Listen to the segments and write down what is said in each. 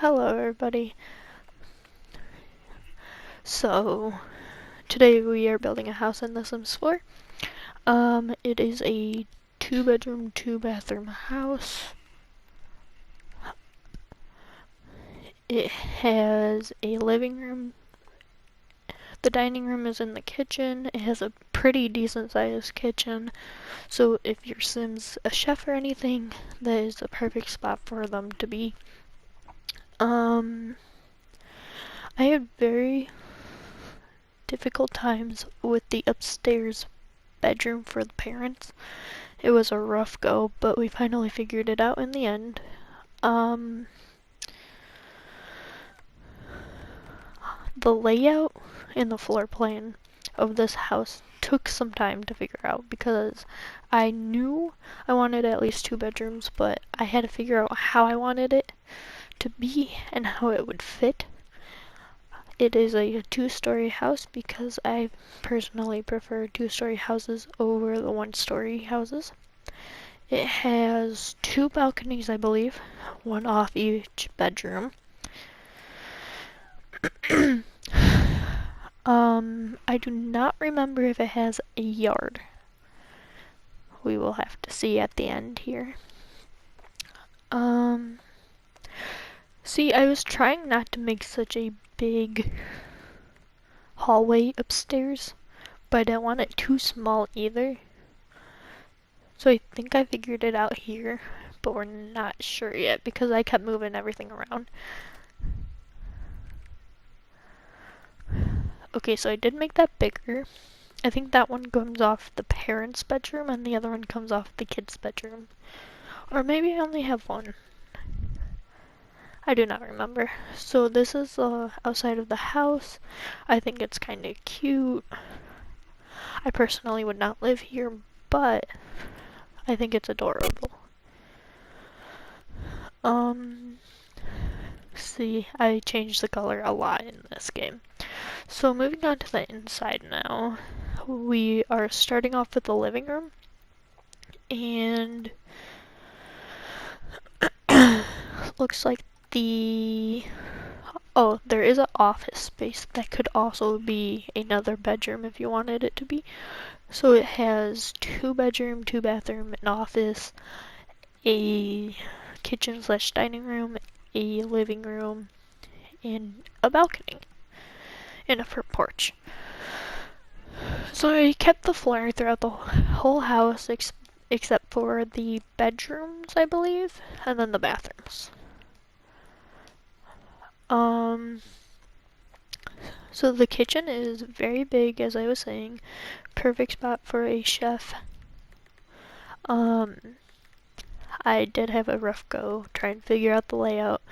Hello everybody. So, today we are building a house in The Sims 4. It is a 2-bedroom, 2-bathroom house. It has a living room. The dining room is in the kitchen. It has a pretty decent sized kitchen. So if your Sim's a chef or anything, that is the perfect spot for them to be. I had very difficult times with the upstairs bedroom for the parents. It was a rough go, but we finally figured it out in the end. The layout and the floor plan of this house took some time to figure out because I knew I wanted at least 2 bedrooms, but I had to figure out how I wanted it to be and how it would fit. It is a 2-story house because I personally prefer 2-story houses over the 1-story houses. It has 2 balconies, I believe, one off each bedroom. I do not remember if it has a yard. We will have to see at the end here. See, I was trying not to make such a big hallway upstairs, but I didn't want it too small either. So I think I figured it out here, but we're not sure yet because I kept moving everything around. Okay, so I did make that bigger. I think that one comes off the parents' bedroom and the other one comes off the kids' bedroom. Or maybe I only have one. I do not remember. So this is the outside of the house. I think it's kind of cute. I personally would not live here, but I think it's adorable. See, I changed the color a lot in this game. So moving on to the inside now. We are starting off with the living room. And looks like there is an office space that could also be another bedroom if you wanted it to be. So it has 2-bedroom, 2-bathroom, an office, a kitchen/dining room, a living room, and a balcony, and a front porch. So I kept the floor throughout the whole house except for the bedrooms, I believe, and then the bathrooms. So the kitchen is very big, as I was saying. Perfect spot for a chef. I did have a rough go trying to figure out the layout.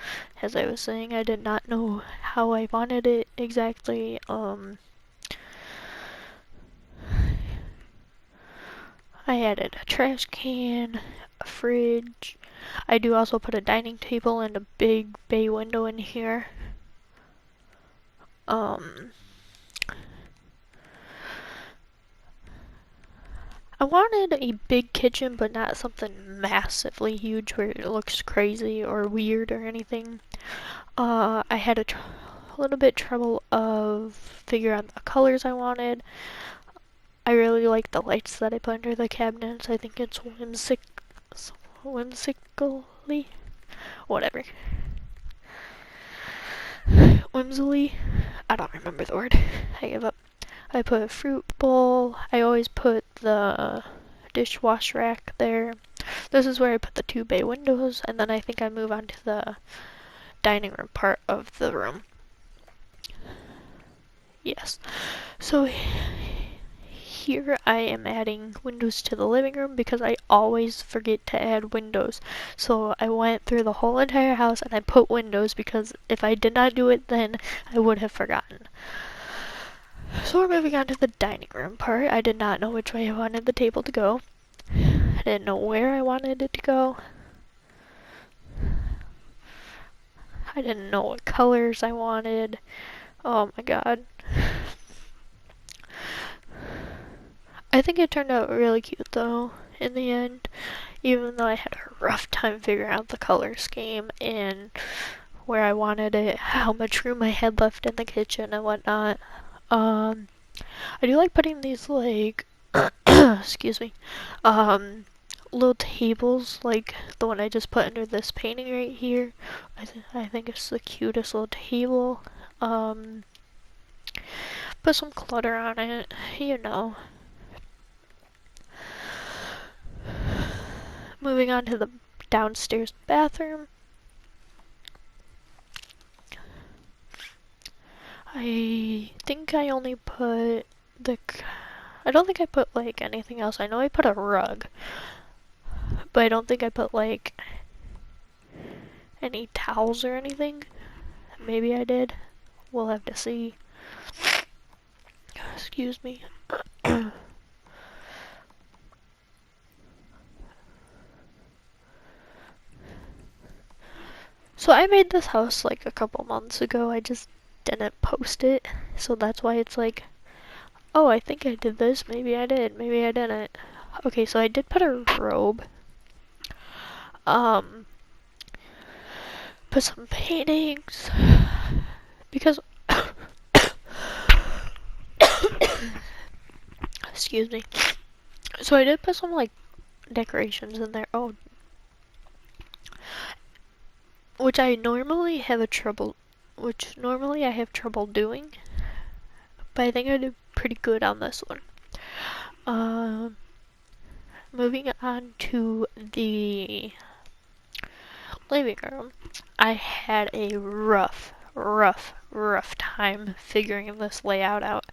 As I was saying, I did not know how I wanted it exactly. I added a trash can, a fridge. I do also put a dining table and a big bay window in here. I wanted a big kitchen, but not something massively huge where it looks crazy or weird or anything. I had a little bit trouble of figuring out the colors I wanted. I really like the lights that I put under the cabinets. I think it's whimsically, whatever. Whimsily, I don't remember the word. I give up. I put a fruit bowl. I always put the dishwash rack there. This is where I put the 2 bay windows, and then I think I move on to the dining room part of the room. Yes. So here I am adding windows to the living room because I always forget to add windows. So I went through the whole entire house and I put windows because if I did not do it then I would have forgotten. So we're moving on to the dining room part. I did not know which way I wanted the table to go. I didn't know where I wanted it to go. I didn't know what colors I wanted. Oh my god. I think it turned out really cute though, in the end. Even though I had a rough time figuring out the color scheme and where I wanted it, how much room I had left in the kitchen and whatnot. I do like putting these like excuse me, little tables like the one I just put under this painting right here. I think it's the cutest little table. Put some clutter on it, you know. Moving on to the downstairs bathroom. I think I only put I don't think I put like anything else. I know I put a rug, but I don't think I put like any towels or anything. Maybe I did. We'll have to see. Excuse me. So I made this house like a couple months ago. I just didn't post it. So that's why it's like, oh, I think I did this. Maybe I did. Maybe I didn't. Okay, so I did put a robe. Put some paintings. Because excuse me. So I did put some like decorations in there. Oh, which I normally have doing, but I think I did pretty good on this one. Moving on to the living room, I had a rough time figuring this layout out.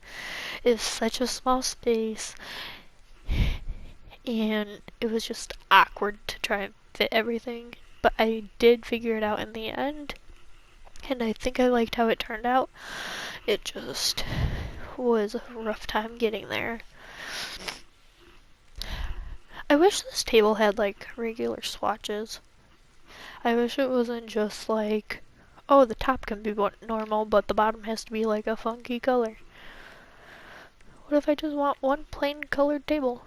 It's such a small space, and it was just awkward to try and fit everything, but I did figure it out in the end, and I think I liked how it turned out. It just was a rough time getting there. I wish this table had like regular swatches. I wish it wasn't just like, oh, the top can be normal, but the bottom has to be like a funky color. What if I just want one plain colored table?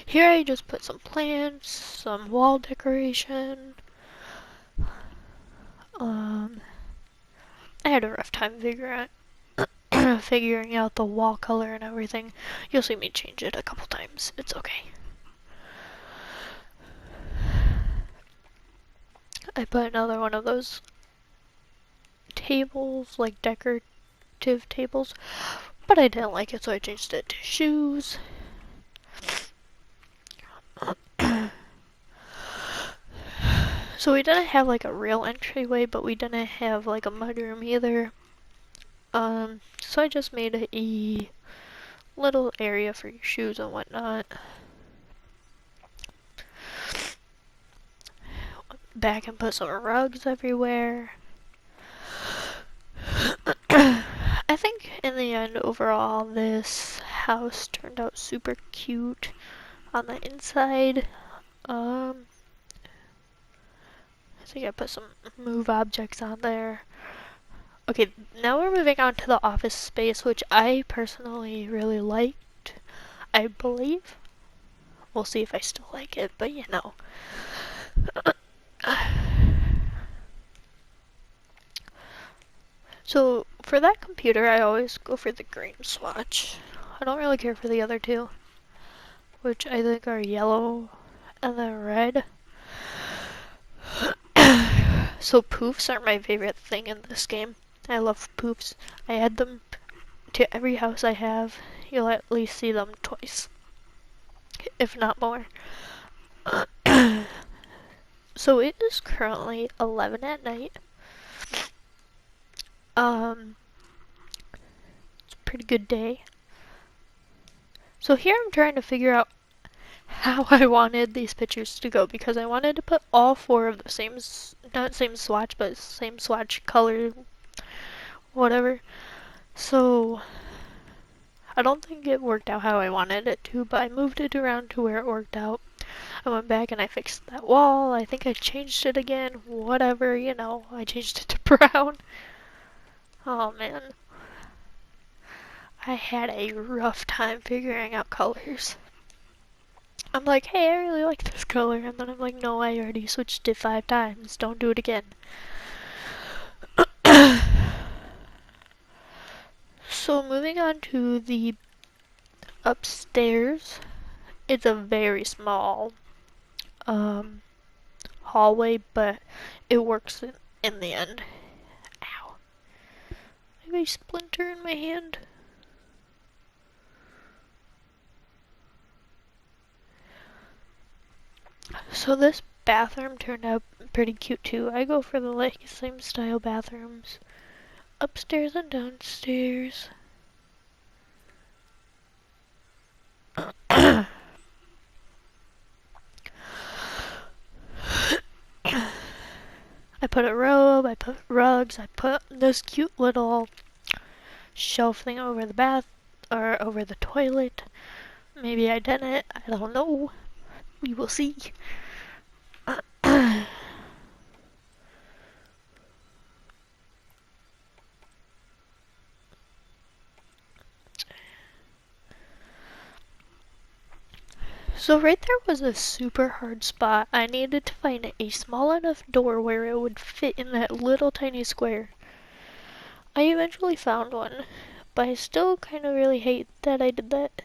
Here I just put some plants, some wall decoration. I had a rough time figuring out the wall color and everything. You'll see me change it a couple times. It's okay. I put another one of those tables, like decorative tables, but I didn't like it, so I changed it to shoes. So we didn't have like a real entryway, but we didn't have like a mudroom either. So I just made a little area for your shoes and whatnot. Back and put some rugs everywhere. I think in the end, overall, this house turned out super cute on the inside. I think I put some move objects on there. Okay, now we're moving on to the office space, which I personally really liked, I believe. We'll see if I still like it, but you know. So, for that computer, I always go for the green swatch. I don't really care for the other two, which I think are yellow and then red. So poofs are my favorite thing in this game. I love poofs. I add them to every house I have. You'll at least see them twice, if not more. So it is currently 11 at night. It's a pretty good day. So here I'm trying to figure out how I wanted these pictures to go, because I wanted to put all four of the same, not same swatch, but same swatch color, whatever. So I don't think it worked out how I wanted it to, but I moved it around to where it worked out. I went back and I fixed that wall. I think I changed it again. Whatever, you know, I changed it to brown. Oh man. I had a rough time figuring out colors. I'm like, hey, I really like this color. And then I'm like, no, I already switched it 5 times. Don't do it again. So moving on to the upstairs. It's a very small hallway, but it works in the end. Ow. I have a splinter in my hand. So this bathroom turned out pretty cute too. I go for the like same style bathrooms. Upstairs and downstairs. I put a robe, I put rugs, I put this cute little shelf thing over the bath, or over the toilet. Maybe I didn't, I don't know. We will see. So right there was a super hard spot. I needed to find a small enough door where it would fit in that little tiny square. I eventually found one, but I still kind of really hate that I did that.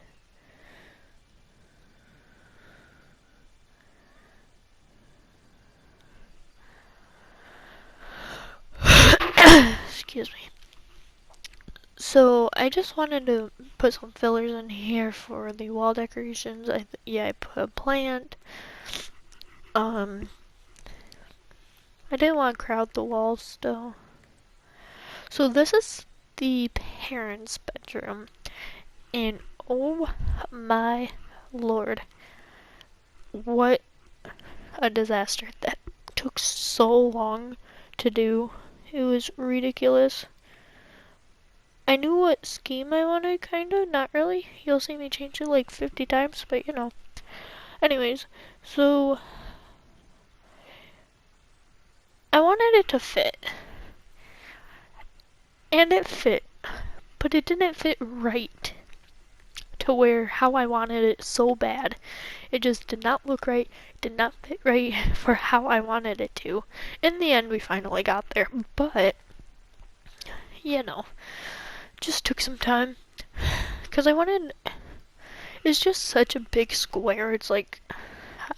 Excuse me. So I just wanted to put some fillers in here for the wall decorations. I put a plant. I didn't want to crowd the walls still. So this is the parents' bedroom, and oh my lord, what a disaster. That took so long to do. It was ridiculous. I knew what scheme I wanted, kinda, not really. You'll see me change it like 50 times, but you know. Anyways, so I wanted it to fit. And it fit, but it didn't fit right to where how I wanted it so bad. It just did not look right, did not fit right for how I wanted it to. In the end, we finally got there, but you know, just took some time because I wanted. It's just such a big square. It's like,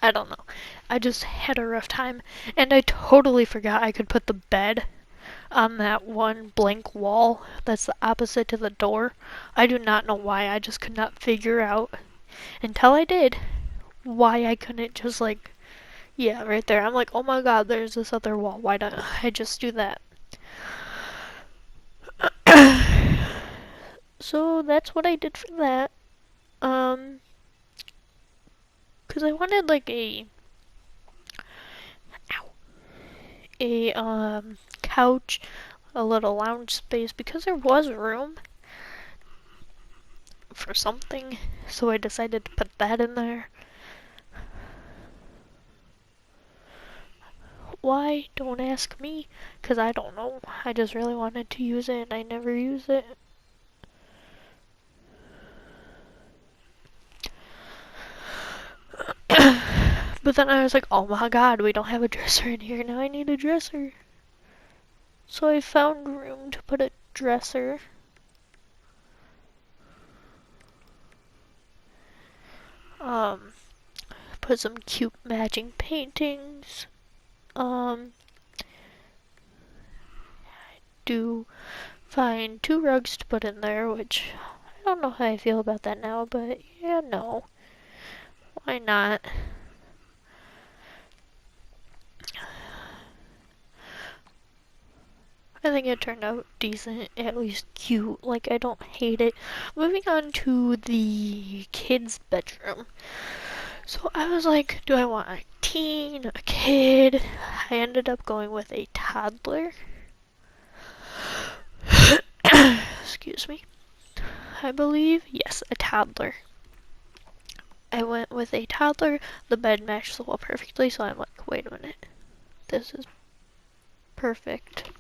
I don't know. I just had a rough time, and I totally forgot I could put the bed on that one blank wall that's the opposite to the door. I do not know why. I just could not figure out until I did why I couldn't just like, yeah, right there. I'm like, oh my god, there's this other wall. Why don't I just do that? So that's what I did for that. Um, cause I wanted like a couch, a little lounge space because there was room for something. So I decided to put that in there. Why? Don't ask me, because I don't know. I just really wanted to use it and I never use it. But then I was like, oh my god, we don't have a dresser in here. Now I need a dresser. So I found room to put a dresser. Um, put some cute matching paintings. Do find 2 rugs to put in there, which I don't know how I feel about that now, but yeah, no. Why not? I think it turned out decent, at least cute. Like, I don't hate it. Moving on to the kids' bedroom. So I was like, do I want a teen, a kid? I ended up going with a toddler. Excuse me. I believe, yes, a toddler. I went with a toddler. The bed matched the wall perfectly, so I'm like, wait a minute. This is perfect.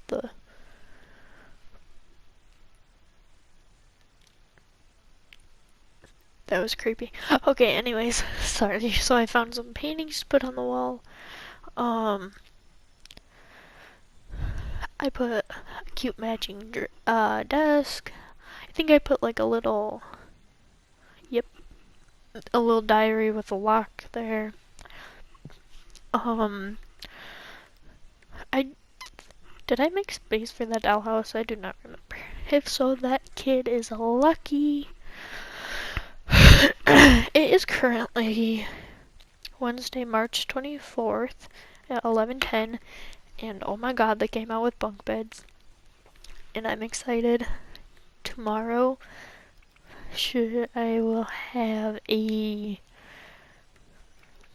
The That was creepy. Okay, anyways, sorry. So I found some paintings to put on the wall. Um, I put a cute matching desk. I think I put like a little, yep, a little diary with a lock there. Um, I did I make space for that dollhouse? I do not remember. If so, that kid is lucky. It is currently Wednesday, March 24th at 11:10, and oh my god, they came out with bunk beds, and I'm excited. Tomorrow, I will have a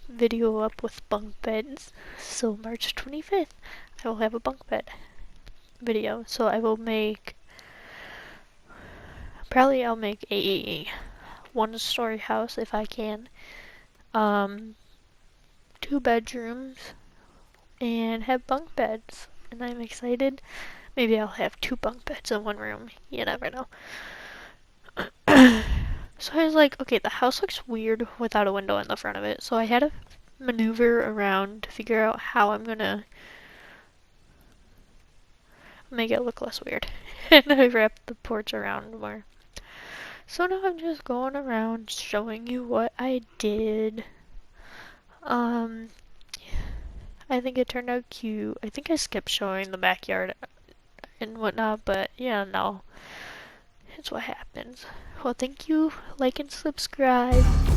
video up with bunk beds. So March 25th, I will have a bunk bed video. So I will make, probably I'll make a one-story house if I can. 2 bedrooms and have bunk beds. And I'm excited. Maybe I'll have 2 bunk beds in one room. You never know. So I was like, okay, the house looks weird without a window in the front of it. So I had to maneuver around to figure out how I'm gonna make it look less weird. And I wrapped the porch around more. So now I'm just going around showing you what I did. I think it turned out cute. I think I skipped showing the backyard and whatnot, but yeah, no. It's what happens. Well, thank you. Like and subscribe.